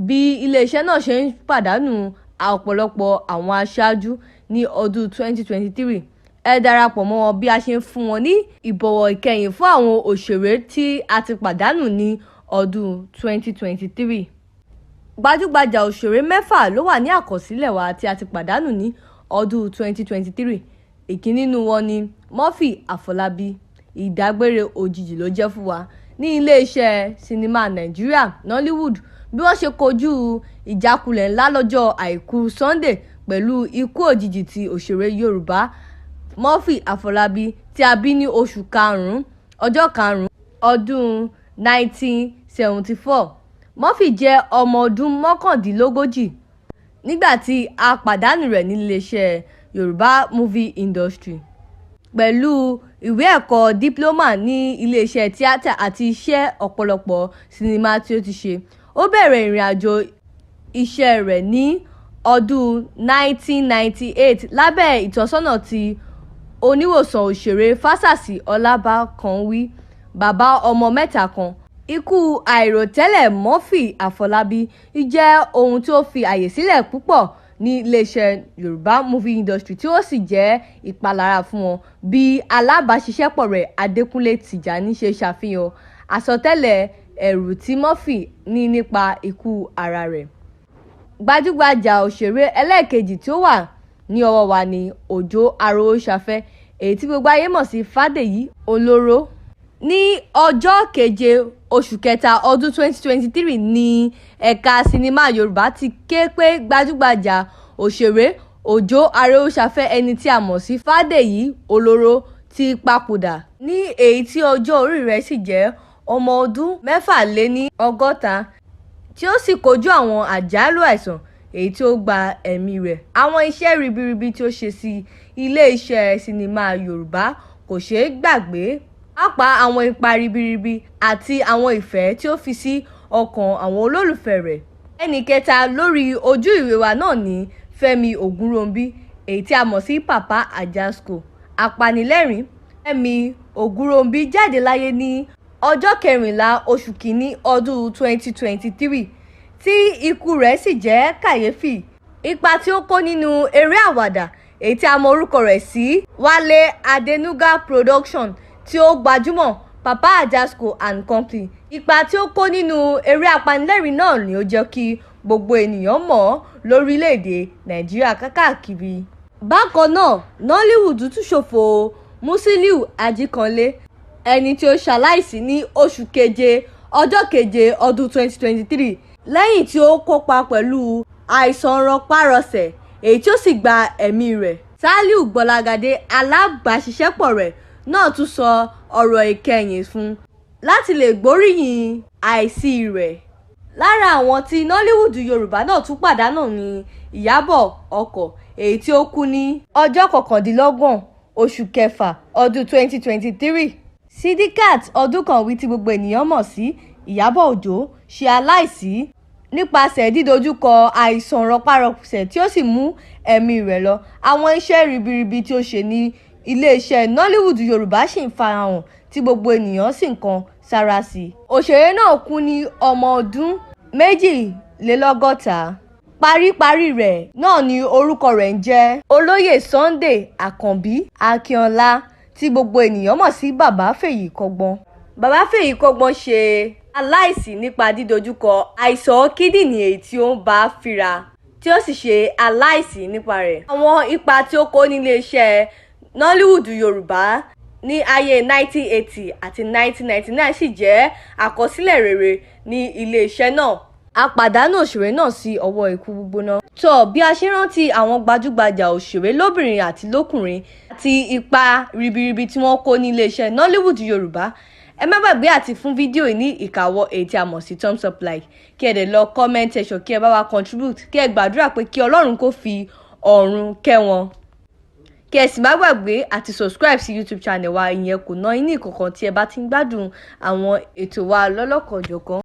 bí iléeṣẹ́ náà ṣe ń pàdánù ọ̀pọ̀lọpọ̀ àwọn aṣáájú ní ọdún 2023. Ẹ darapọ̀ mọ́ wọn bí a ṣe ń fún wọn ní ìbọ̀wọ̀ ìkẹyìn fún àwọn òṣèré tí a ti pàdánù ní ọdún 2023. Gbajúgbajà òṣèré 6 ló wà ní àkọsílẹ̀ wa tí a ti pàdánù ní ọdún 2023. Ìkíní nínú wọn ni Murphy Àfọlábí. Ìdágbére òjijì ló jẹ́ fún wa ní iléeṣẹ́ sinimá Nàìjíríà Nollywood bí wọ́n ṣe kojú ìjákulẹ̀ ńlá lọ́jọ́ Àìkú Sunday pẹ̀lú ikú òjijì ti òṣèré Yorùbá Murphy Àfọlábí tí a bí ní oṣù karùn-ún ọjọ́ karùn-ún ọdún 1974. Murphy jẹ́ ọmọ ọdún 39 nígbà tí a pàdánù rẹ̀ ní iléeṣẹ́ Yoruba Movie Industry. Pẹ̀lú ìwé ẹ̀kọ́ dípílọ́mà ní iléeṣẹ́ tíátà àti iṣẹ́ ọ̀pọ̀lọpọ̀ sinimá tí ó ti ṣe, ó bẹ̀rẹ̀ ìrìn àjò iṣẹ́ rẹ̀ ní ọdún 1998 lábẹ́ ìtọ́sọ́nà ti oníwòsàn òṣèré Fásásí Ọlábákanwí, bàbá ọmọ mẹ́ta kan. Ikú àìròtẹ́lẹ̀ Murphy Àfọlábí jẹ́ ohun tí ó fi àyè sílẹ̀ púpọ̀ ní iléeṣẹ́ Yoruba Movie Industry tí ó sì jẹ́ ìpalára fún wọn bí alábàáṣiṣẹ́pọ̀ rẹ̀ Adékúnlé Tìjání ṣe ṣàfihàn àsọtẹ́lẹ̀ ẹ̀rù tí Murphy ní nípa ikú ara rẹ̀. Gbajúgbajà òṣèré ẹlẹ́ẹ̀kejì tí ó wà ní ọwọ́ wa ni Òjó Arósàfẹ́, èyí tí gbogbo ayé mọ̀ sí Fádèyí Olóró. Ní ọjọ́ 7 oṣù kẹta ọdún 2023 ní ẹ̀ka sinimá Yorùbá ti ké pé gbajúgbajà òṣèré Òjó Arósàfẹ́ ẹni tí a mọ̀ sí Fádèyí Olóró ti papòdà ní èyí tí ọjọ́ orí rẹ̀ sì jẹ́ ọmọ ọdún 64 tí ó sì kojú àwọn àjálù àìsàn èyí tí ó gba ẹ̀mí rẹ̀. Àwọn iṣẹ́ ribiribi tí ó ṣe sí ilé-iṣẹ́ sinimá Yorùbá kò ṣeé gbàgbé, pàápàá àwọn ipa ribiribi àti àwọn ìfẹ́ tí ó fi sí ọkàn àwọn olólùfẹ́ rẹ̀. Ẹnì kẹta lórí ojú ìwé wa náà ni Fẹ́mi Ògúnròǹbí, èyí tí a mọ̀ sí Papa Ajasco. Apanilẹ́rìn Fẹ́mi Ògúnròǹbí jáde láyé ní ọjọ́ 14 oṣù kìíní ọdún 2023 tí ikú rẹ̀ sì jẹ́ kàyéfì. Ipa tí ó kó nínú eré àwàdà èyí tí a mọ orúkọ rẹ̀ sí Wálé Adénúgà Production tí ó gbajúmọ̀ Papa Ajasco and Company. Ipa tí ó kó nínú eré apanilẹ́rìn náà ni ó jẹ́ kí gbogbo ènìyàn mọ̀ ọ́ lórílẹ̀‐èdè Nàìjíríà káàkiri. Bákan náà, Nollywood tún ṣòfò Musiliu Ajíkanlé, ẹni tí ó ṣaláìsí ní oṣù keje ọjọ́ keje ọdún 2023 lẹ́yìn tí ó kópa pẹ̀lú àìsàn rọpárọsẹ̀ èyí tí ó sì gba ẹ̀mí rẹ̀. Sàlíù Gbọ́lágadé, alábàáṣiṣẹ́pọ̀ rẹ̀, náà tún sọ ọ̀rọ̀ ìkẹyìn fún un láti lè gbóríyìn àìsí rẹ̀. Lára àwọn tí Nollywood Yorùbá náà tún pàdánù ní Ìyábọ̀ Ọkọ̀, èyí tí ó kú ní ọjọ́ 29 oṣù kẹfà ọdún 2023. Sidikat Ọdúnkànmí tí gbogbo ènìyàn mọ̀ sí Ìyábọ̀ Òjó ṣe aláìsí nípasẹ̀ dídojúkọ àìsàn rọpárọsẹ̀ tí ó sì mú ẹ̀mí rẹ̀ lọ. Àwọn iṣẹ́ ribiribi tí ó ṣe ní iléeṣẹ́ Nollywood Yorùbá sì ń farahàn tí gbogbo ènìyàn sì ń kan sára sí. Òṣèré náà kú ní ọmọ ọdún 62. Paríparí rẹ̀ náà ni orúkọ rẹ̀ ń jẹ́ Olóyè Sunday Àkànbí Akínọlá tí gbogbo ènìyàn mọ̀ sí Bàbá Fèyíkọ́gbọ́n. Bàbá Fèyíkọ́gbọ́n ṣe aláìsí nípa dídojúkọ àìsàn kídìní èyí tí ó ń bá fínra tí ó sì ṣe aláìsí nípa rẹ̀. Àwọn ipa tí ó kó nílé iṣẹ́ Nollywood Yorùbá ní ayé 1980 àti 1999 sì jẹ́ àkọsílẹ̀ rere ní ilé-iṣẹ́ náà. A pàdánù òṣèré náà sí ọwọ́ ikú gbígbóná. Bí a ṣe rántí àwọn gbajúgbajà òṣèré lóbìnrin àti lọ́kùnrin àti ipa ribiribi tí wọ́n kó ní ilé-iṣẹ́ Nollywood Yorùbá, ẹ má gbàgbé àti fún fídíò yìí ní ìkàwọ́ èyí tí a mọ̀ sí thumbs up like, kí ẹ dẹ̀ lọ comment section kí ẹ bá wa contribute, kí ẹ gbàdúrà pé kí Ọlọ́run kó fi ọ̀run kẹ́ wọn. Kí ẹ sì má gbàgbé àti subscribe sí YouTube channel wa, ìyẹn kò ná yín ní ìkọ̀kan tí ẹ bá ti ń gbádùn àwọn ètò wa lọ́lọ́kan-ò-jọ̀kan.